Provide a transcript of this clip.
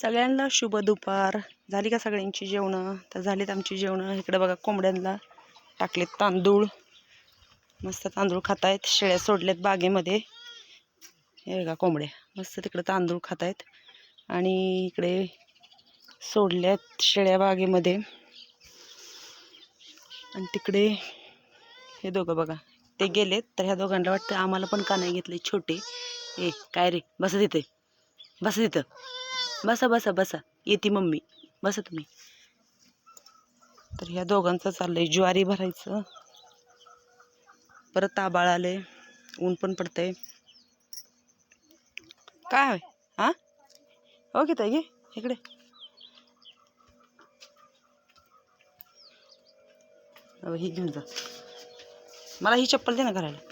सगळ्यांना शुभ दुपार. झाली का सगळ्यांची जेवणं? तर झालीत आमची जेवणं. इकडे बघा कोंबड्यांना टाकलेत तांदूळ, मस्त तांदूळ खातायत. शेळ्या सोडल्यात बागेमध्ये. हे बघा कोंबड्या मस्त तिकडे तांदूळ खातायत आणि इकडे सोडल्यात शेळ्या बागेमध्ये. आणि तिकडे हे दोघं बघा ते गेलेत. तर ह्या दोघांना वाटतं आम्हाला पण का नाही घेतले छोटे. ए काय रे, बसा तिथे, बसा तिथं, बसा बसा बसा, येते मम्मी, बसा तुम्ही. तर ह्या दोघांचं चाललंय ज्वारी भरायचं. परत आबाळ आले, ऊन पण पडतंय. काय होय हा हो की ताई, घे इकडे. ही घेऊन जा, मला ही चप्पल दे ना घालायला.